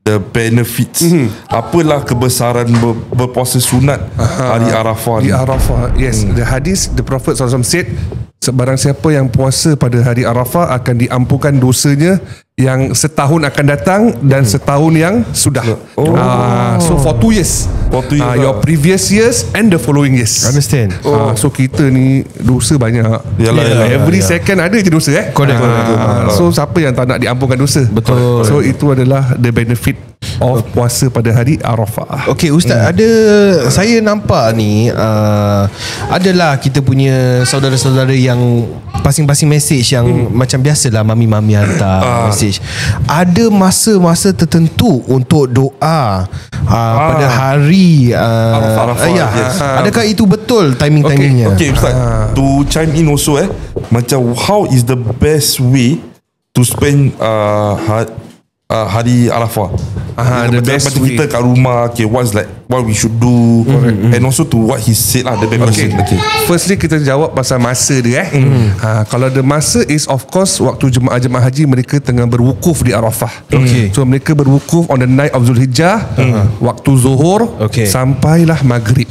the benefits, apalah kebesaran berpuasa sunat hari Arafah ni? Hari Arafah, yes. The hadis, the Prophet SAW said, sebarang siapa yang puasa pada hari Arafah akan diampunkan dosanya yang setahun akan datang dan setahun yang sudah. So for 2 years, your previous years and the following years. Understand. So kita ni dosa banyak. Every second ada je dosa Correct. So siapa yang tak nak diampunkan dosa? Betul. So itu adalah the benefit of puasa pada hari Arafah. Okay Ustaz, saya nampak ni adalah kita punya saudara-saudara yang pasing-pasing message yang macam biasalah mami-mami hantar message. Ada masa-masa tertentu untuk doa pada hari Arafah. Yes. Adakah itu betul timing-timingnya? Okay Ustaz, to chime in also macam how is the best way to spend hari Arafah? The best macam way. kita kat rumah, okay, what's like what we should do, and also to what he said lah, the benefit. Firstly kita jawab pasal masa dia. Kalau the masa is of course waktu jemaah-jemaah haji mereka tengah berwukuf di Arafah. So mereka berwukuf on the night of Zulhijjah, waktu zuhur sampailah maghrib.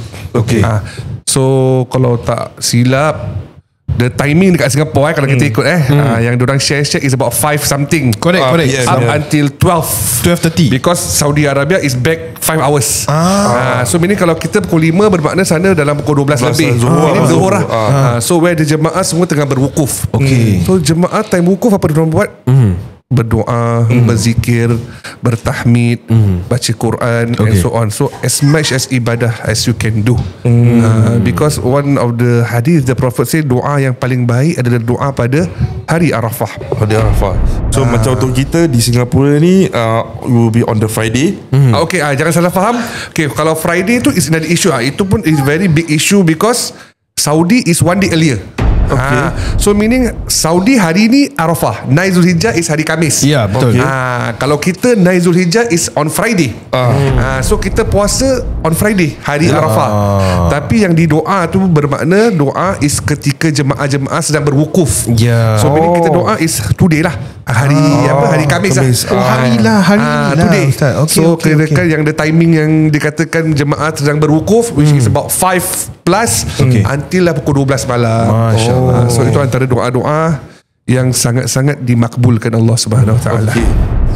So kalau tak silap, the timing dekat Singapore kalau kita ikut yang diorang share is about 5 something. Correct. Yes, up until 12:30 because Saudi Arabia is back 5 hours. So meaning kalau kita pukul 5 bermakna sana dalam pukul 12 lebih. Ini zuhur lah. So where the jemaah semua tengah berwukuf. So jemaah time wukuf apa diorang buat? Berdoa, berzikir, bertahmid, baca Quran and so on. So as much as ibadah as you can do. Because one of the hadith the Prophet said doa yang paling baik adalah doa pada hari Arafah. Hari Arafah. So macam untuk kita di Singapura ni will be on the Friday. Jangan salah faham. Kalau Friday tu is another issue. Itu pun is very big issue because Saudi is 1 day earlier. So meaning Saudi hari ni Arafah, 9 Zulhijjah is hari Khamis. Ya, betul. Kalau kita 9 Zulhijjah is on Friday. So kita puasa on Friday, hari Arafah. Tapi yang di doa tu bermakna doa is ketika jemaah-jemaah sedang berwukuf. So meaning kita doa is today lah. hari Khamis Hari lah today. Ustaz. Okay, So kira-kira yang the timing yang dikatakan jemaah sedang berwukuf, which is about 5 plus until lah pukul 12 malam. Masya Allah. So itu antara doa-doa yang sangat-sangat dimakbulkan Allah Subhanahu Wa Taala. Okay.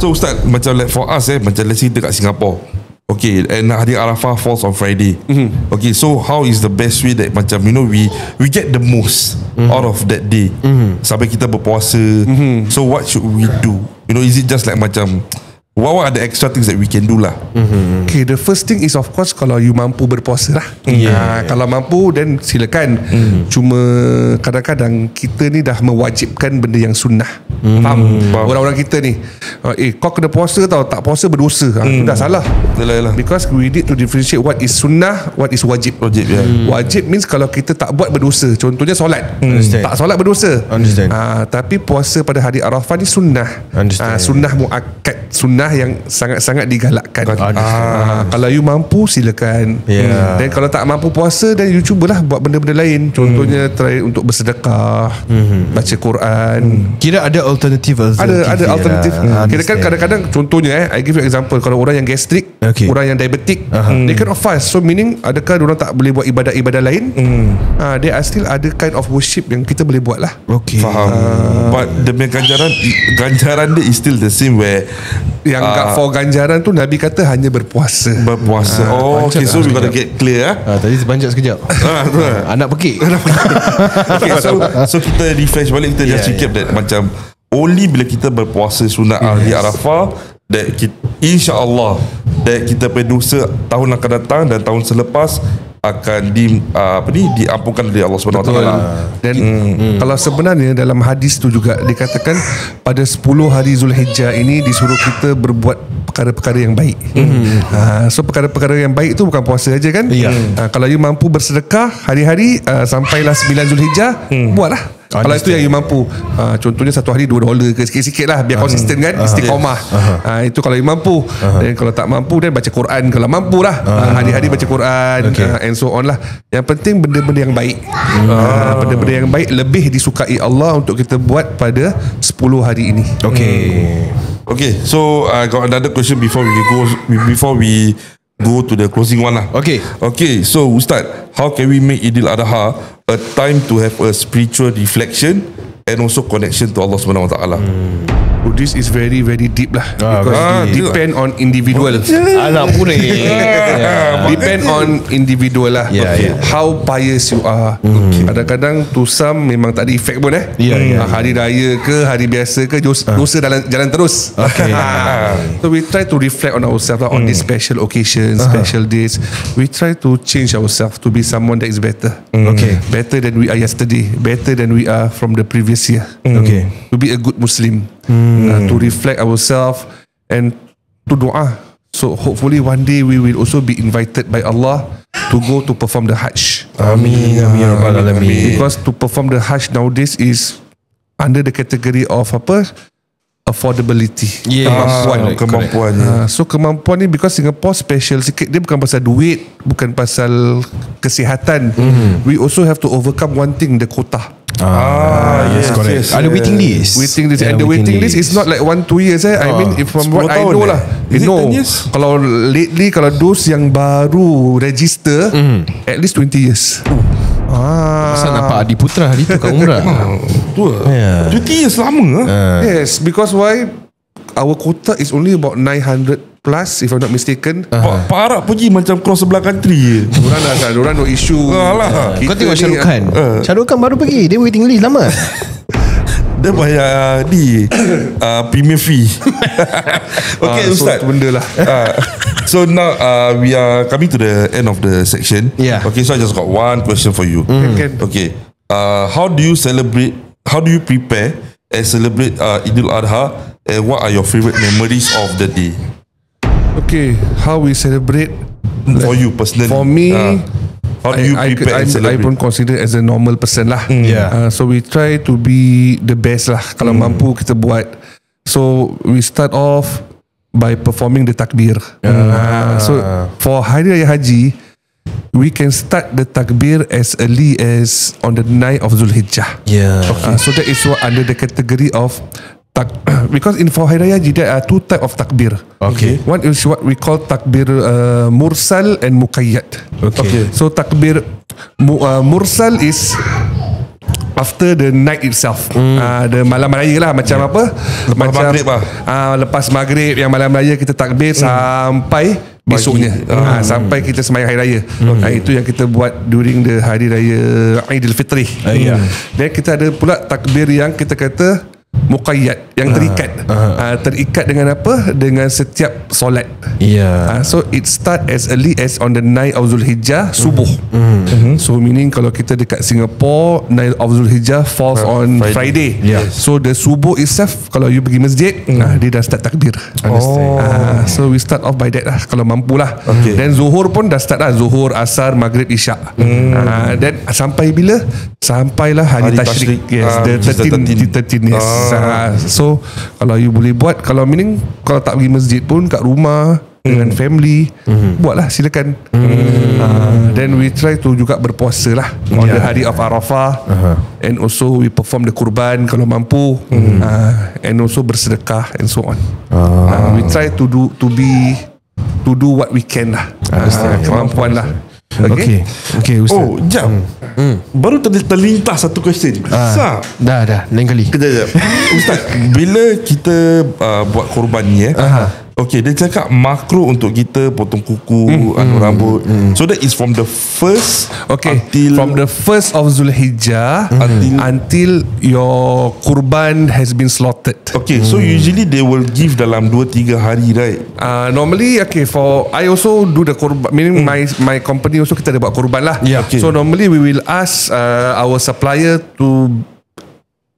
So Ustaz, macam like for us macam let's say dekat Singapore, okay, and hari Arafah falls on Friday. Okay, so how is the best way that macam we get the most out of that day sampai kita berpuasa? So what should we do? Is it just like macam what are the extra things that we can do lah? Okay, the first thing is of course kalau you mampu berpuasa lah. Kalau mampu then silakan. Cuma kadang-kadang kita ni dah mewajibkan benda yang sunnah. Faham? Orang-orang kita ni kau kena puasa tau, tak puasa berdosa. Itu dah salah. Yalah. Because we need to differentiate what is sunnah, what is wajib. Wajib means kalau kita tak buat berdosa. Contohnya solat. Tak solat berdosa. Tapi puasa pada hari Arafah ni sunnah. Sunnah muakkad, sunnah yang sangat-sangat digalakkan. Kalau you mampu silakan. Dan kalau tak mampu puasa, dan you cubalah buat benda-benda lain. Contohnya try untuk bersedekah, baca Quran. Kira ada alternatif. Ada alternatif. Kira kan kadang-kadang contohnya I give you example, kalau orang yang gastrik, orang yang diabetic, they cannot fast. So meaning adakah orang tak boleh buat ibadat-ibadat lain? There are still other kind of worship yang kita boleh buat lah. Faham. But the ganjaran dia is still the same, where yang for ganjaran tu Nabi kata hanya berpuasa. Okay, so we gotta get clear. Tadi sebanjak sekejap. Anak pekik. Okay, so kita refresh balik, kita just recap that macam only bila kita berpuasa sunat hari Arafah that insya-Allah that kita punya dosa tahun akan datang dan tahun selepas akan diampunkan oleh Allah Subhanahu Wa Taala. Dan kalau sebenarnya dalam hadis tu juga dikatakan pada 10 hari Zulhijjah ini disuruh kita berbuat perkara-perkara yang baik. So perkara-perkara yang baik tu bukan puasa aja kan? Kalau you mampu bersedekah hari-hari sampailah 9 Zulhijjah, buatlah. Kalau itu yang you mampu. Contohnya satu hari $2 ke, sikit-sikit lah biar konsisten kan, istiqamah. Itu kalau you mampu. Dan kalau tak mampu, dan baca Quran kalau mampu lah. Hari-hari baca Quran, and so on lah. Yang penting benda-benda yang baik. Benda-benda yang baik lebih disukai Allah untuk kita buat pada 10 hari ini. Okay, so I got another question before we go to the closing one lah. Okay, so Ustaz, how can we make Idul Adha a time to have a spiritual reflection and also connection to Allah Subhanahu Wa Taala? This is very very deep lah, because depend on individual. Anak pun Depend on individual lah. How pious you are. Kadang-kadang to some memang tak ada efek pun hari raya ke hari biasa ke dosa jalan terus. So we try to reflect on ourselves lah, on these special occasions, special days. We try to change ourselves to be someone that is better. Better than we are yesterday, better than we are from the previous year. To be a good Muslim. To reflect ourselves and to doa. So hopefully one day we will also be invited by Allah to go to perform the Hajj. Amin. Because to perform the Hajj nowadays is under the category of affordability. Kemampuan. So kemampuan ni, because Singapore special sikit, dia bukan pasal duit, bukan pasal kesihatan. We also have to overcome one thing, the quota. Yes, correct. Ada waiting list. And the waiting list is not like 1-2 years. I mean, from what I know lah. Kalau lately, kalau those yang baru register, at least 20 years. Masa nampak Adi Putra hari tu kat Umrah. 20 years lama. Yes, because why? Our quota is only about 900 plus, if I'm not mistaken. Pak Arab pergi macam cross sebelah country je. Diorang no issue. Kau tengok Shah Rukh Khan. Shah Rukh Khan baru pergi, dia waiting list lama. Dia bayar premium fee. Okay, Ustaz, so benda lah. So now we are coming to the end of the section. Okay, so I just got one question for you. Okay, how do you prepare and celebrate Idul Adha, and what are your favorite memories of the day? Okay, how we celebrate for you personally? For me, how do you prepare and celebrate? I pun consider as a normal person lah. So we try to be the best lah. Kalau mampu kita buat. So we start off by performing the takbir. So for Hari Raya Haji, we can start the takbir as early as on the 9th of Zulhijjah. So that is what under the category of because in for Hari Raya there are two type of takbir. Okay. One is what we call takbir mursal and muqayyad. Okay. So takbir mursal is after the night itself, the malam raya lah, macam apa, Lepas maghrib lah. Lepas maghrib yang malam raya kita takbir sampai besoknya, sampai kita sembahyang hari raya. Itu yang kita buat during the hari raya Aidilfitri. Dan kita ada pula takbir yang kita kata muqayyad, yang terikat. Terikat dengan apa? Dengan setiap solat. So it start as early as on the night of Zulhijjah, subuh. So meaning kalau kita dekat Singapore, night of Zulhijjah falls on Friday. So the subuh itself, kalau you pergi masjid, dia dah start takbir. So we start off by that lah, kalau mampu lah. Then zuhur pun dah start lah, zuhur, asar, maghrib, isyak. Then sampai bila? Sampailah hari Tashrik. The 13 yes. So kalau you boleh buat, kalau meaning kalau tak pergi masjid pun kat rumah dengan family, buatlah, silakan. Then we try to juga berpuasa lah on the hari of Arafah, and also we perform the kurban kalau mampu, and also bersedekah and so on. We try to do what we can lah, kemampuan lah. Okay, Ustaz. Oh, jam. Baru terlintas satu question. Dah lain kali. Kejap. Ustaz, bila kita buat korban ni okay, dia cakap makruh untuk kita potong kuku, rambut. So that is from the first until from the first of Zulhijjah until your kurban has been slaughtered. Okay, so usually they will give dalam 2-3 hari, right? Normally, for I also do the kurban, meaning my company also kita ada buat kurban lah. Okay. So normally we will ask our supplier to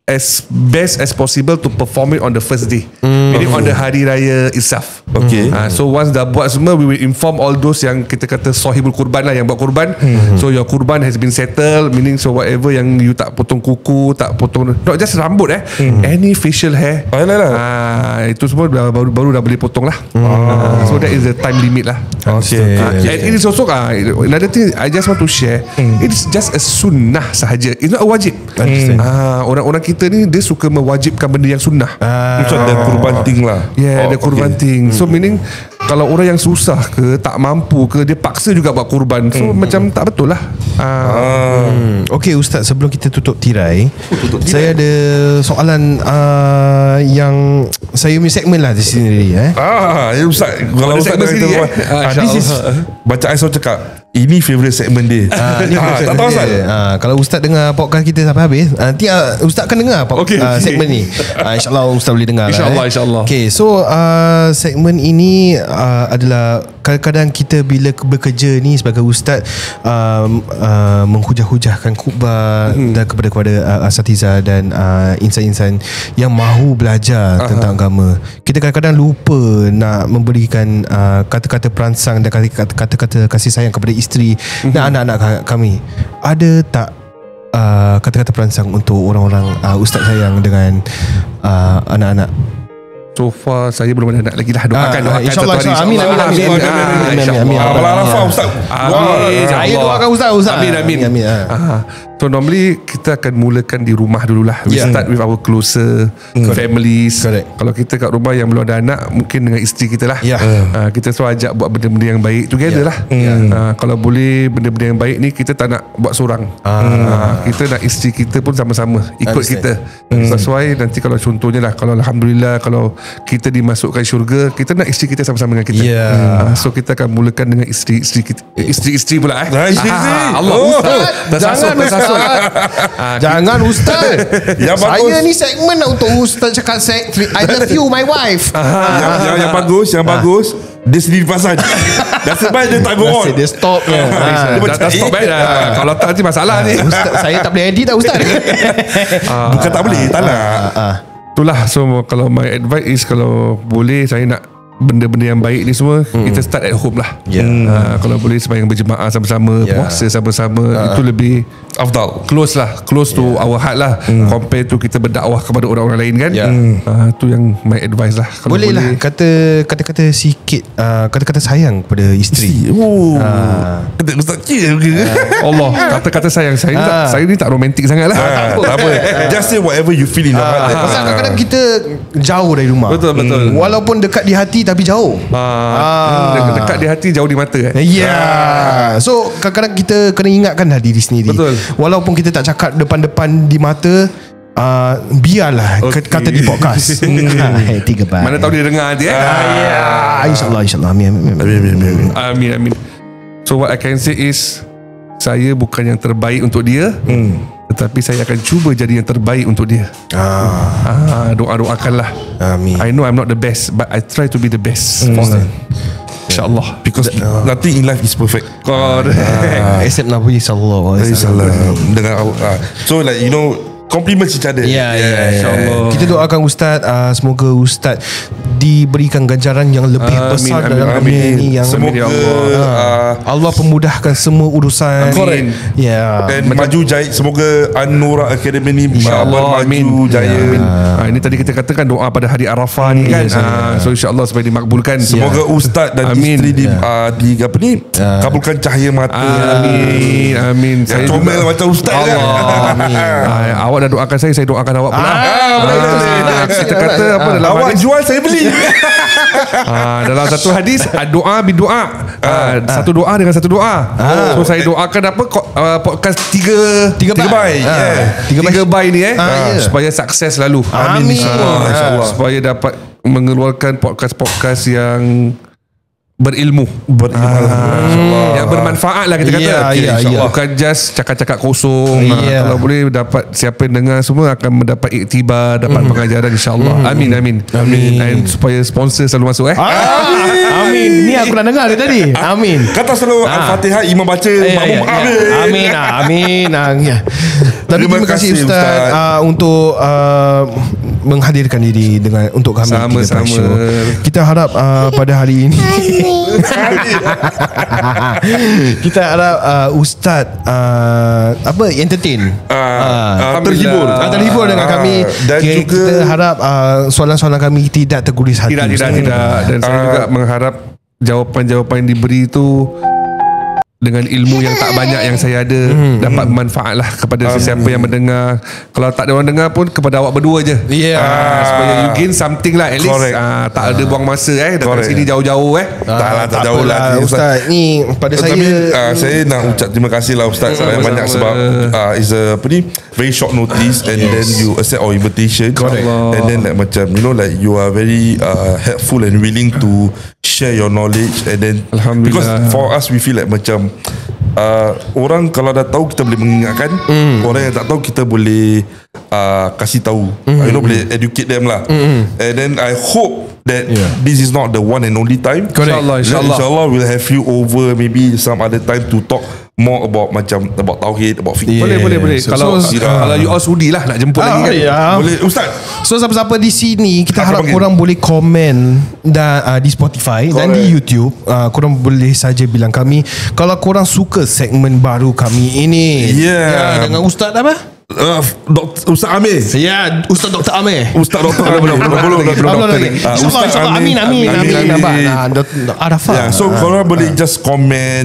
as best as possible to perform it on the first day, meaning on the hari raya itself. Okay. So once dah buat semua, we will inform all those yang kita kata sahibul kurban lah, yang buat kurban. So your kurban has been settled, meaning so whatever yang you tak potong kuku, tak potong, not just rambut, any facial hair, itu semua baru dah boleh potong lah. So that is the time limit lah. Okay. And it is also another thing I just want to share. It is just a sunnah sahaja. It's not a wajib. Orang-orang kita ni dia suka mewajibkan benda yang sunnah. Macam the kurban thing lah. The kurban thing. So meaning kalau orang yang susah ke, tak mampu ke, dia paksa juga buat kurban. So macam tak betul lah. Okay Ustaz, sebelum kita tutup tirai, saya ada soalan yang saya punya segmen lah di sini. Ustaz, kalau Ustaz dah kata this is macam I selalu cakap, ini favourite segmen dia. Tak tahu Ustaz. Kalau Ustaz dengar podcast kita sampai habis, nanti Ustaz akan dengar segmen ni. InsyaAllah Ustaz boleh dengar. InsyaAllah. Okay, so segmen ini adalah kadang-kadang kita bila bekerja ni sebagai Ustaz, menghujah-hujahkan khutbah dan kepada asatiza dan insan-insan yang mahu belajar tentang agama. Kita kadang-kadang lupa nak memberikan kata-kata perangsang dan kata-kata kasih sayang kepada isteri dan anak-anak kami. Ada tak kata-kata perangsang untuk orang-orang Ustaz sayang dengan anak-anak? So far saya belum ada anak lagi lah. Doakan InsyaAllah. Amin. Arafah Ustaz. Saya doakan Ustaz. Amin. So normally kita akan mulakan di rumah dululah. We start with our closer families. Kalau kita kat rumah yang belum ada anak, mungkin dengan isteri kita lah. Kita selalu ajak buat benda-benda yang baik together lah. Kalau boleh benda-benda yang baik ni kita tak nak buat seorang. Kita nak isteri kita pun sama-sama ikut kita. Sesuai nanti kalau contohnya lah, kalau Alhamdulillah kalau kita dimasukkan syurga, kita nak isteri kita sama-sama dengan kita. So kita akan mulakan dengan isteri kita. Isteri pula Isteri. Allah Ustaz. Jangan Ustaz. Yang saya bagus. ni segmen nak untuk Ustaz cakap I love you my wife. Yang bagus dia sendiri pasal. Dah sebab dia tak go on. Dia stop. Dah stop baik dah. Kalau tak nanti masalah ni. Ustaz, saya tak boleh edit tak Ustaz. Bukan tak boleh, tak nak. Itulah. So kalau my advice is, kalau boleh saya nak benda-benda yang baik ni semua kita start at home lah. Kalau boleh sembahyang berjemaah sama-sama, puasa sama-sama, itu lebih afdal, close to our heart lah, compare to kita berdakwah kepada orang-orang lain kan. Tu yang my advice lah. Kalau boleh lah kata-kata sikit, kata-kata sayang kepada isteri. Kata Ustaz Cik Allah, kata-kata sayang saya ni tak romantik sangat lah. Tak apa. Just say whatever you feel in your heart. Pasal kadang-kadang kita jauh dari rumah. Betul. Walaupun dekat di hati tapi jauh. Dekat di hati, jauh di mata kan. So kadang-kadang kita kena ingatkan diri sendiri. Betul. Walaupun kita tak cakap depan-depan di mata, biarlah kata di podcast. 3 baik. Mana tahu dia dengar nanti InsyaAllah. Amin. So what I can say is, saya bukan yang terbaik untuk dia, tetapi saya akan cuba jadi yang terbaik untuk dia. Doakanlah. Amin. I know I'm not the best, but I try to be the best. InsyaAllah. Because nothing in life is perfect. Except Nabi sallallahu alaihi wasallam. Dengan so like compliment each other. InsyaAllah. Kita doakan Ustaz, semoga Ustaz diberikan ganjaran yang lebih besar dalam dunia ini, yang semoga Allah pemudahkan semua urusan. Correct. Dan maju jaya. Semoga An-Nura Academy ni InsyaAllah. maju jaya. Ini tadi kita katakan doa pada hari Arafah ni kan. So insyaAllah supaya dimakbulkan. Semoga Ustaz dan isteri kabulkan cahaya mata. Amin. Saya comel macam Ustaz kan. Awak dah doakan saya doakan awak pula. Kita kata apa dalam awak hadis, jual saya beli. dalam satu hadis, doa bidoa, satu doa dengan satu doa. So saya doakan apa podcast 3 by ni supaya sukses lalu. Amin. Supaya dapat mengeluarkan podcast yang berilmu, yang bermanfaat lah kita kata. Bukan just cakap-cakap kosong. Kalau boleh dapat, siapa yang dengar semua akan mendapat iktibar, dapat pengajaran insyaAllah. Amin. Dan supaya sponsor selalu masuk Amin. Ni aku nak dengar dia tadi. Amin. Kata selalu Al-Fatihah imam baca, makmum amin. Terima kasih Ustaz untuk menghadirkan diri untuk kami. Sama-sama. Kita harap pada hari ini kita harap Ustaz entertain, terhibur dengan kami. Dan kita harap soalan-soalan kami tidak terguris hati. Tidak. Dan saya juga mengharap jawapan-jawapan yang diberi itu dengan ilmu yang tak banyak yang saya ada dapat bermanfaat lah kepada sesiapa yang mendengar. Kalau tak ada orang dengar pun, kepada awak berdua je. Supaya you gain something lah. At least tak ada buang masa datang sini jauh-jauh tak jauh lah Ustaz. Ni pada saya nak ucap terima kasih lah Ustaz banyak sebab is a very short notice and then you accept our invitation. And then like macam like you are very helpful and willing to share your knowledge. And then because for us we feel like macam orang kalau dah tahu kita boleh mengingatkan, orang yang tak tahu kita boleh kasih tahu, boleh educate them lah. And then I hope that this is not the one and only time. InsyaAllah we'll have you over maybe some other time to talk more about tauhid, about fiqh. Boleh. Kalau you all sudi lah nak jemput lagi kan. Boleh Ustaz. So siapa-siapa di sini, kita harap korang boleh komen dan di Spotify dan di YouTube. Korang boleh saja bilang kami kalau korang suka segmen baru kami ini. Dengan Ustaz apa? Ustaz Amir. Ustaz Dr. Amir. Ustaz Dr. Amir. Ustaz Amin. Arafah. So korang boleh just comment,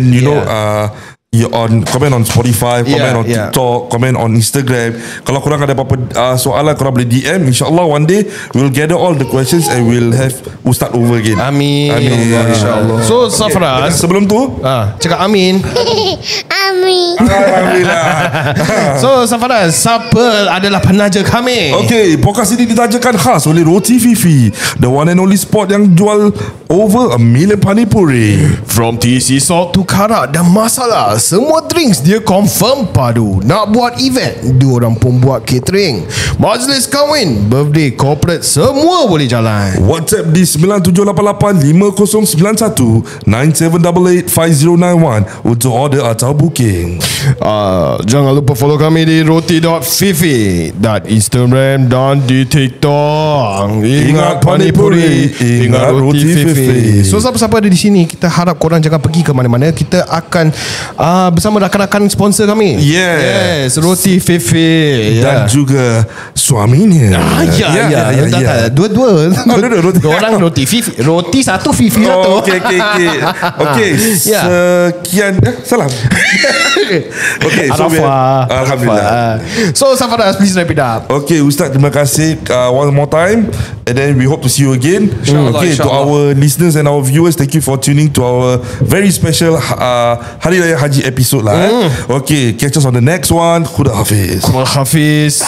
comment on Spotify, comment on TikTok, comment on Instagram. Kalau korang ada apa-apa soalan, korang boleh DM. InsyaAllah one day we'll gather all the questions and we'll have Ustaz over again. Amin. InsyaAllah. So Safras, sebelum tu cakap amin. Alhamdulillah. So Safras, siapa adalah penaja kami? Okay, podcast ini ditajakan khas oleh Roti Fifi, the one and only spot yang jual over 1 million panipuri. From TC Salt to Karak dan Masala, semua drinks dia confirm padu. Nak buat event, dia orang pun buat catering. Majlis kahwin, birthday, corporate, semua boleh jalan. WhatsApp di 9788 5091 9788 5091 untuk order atau booking. Jangan lupa follow kami di roti.fifi dan Instagram dan di TikTok. Ingat Panipuri, ingat Roti Fifi. So siapa-siapa ada di sini, kita harap korang jangan pergi ke mana-mana. Kita akan bersama rakan-rakan sponsor kami. Yes, Roti Fifi dan juga suaminya. Dua-dua. Roti. Orang Roti Fifi, roti satu Fifi satu. Okey. Sekian salam. Okay, so Alhamdulillah. So Safaraz, please wrap it up. Okay, Ustaz, terima kasih one more time, and then we hope to see you again. Okay, to our listeners and our viewers, thank you for tuning to our very special Hari Raya Haji episode lah. Okay, catch us on the next one. Khuda Hafiz. Hafiz.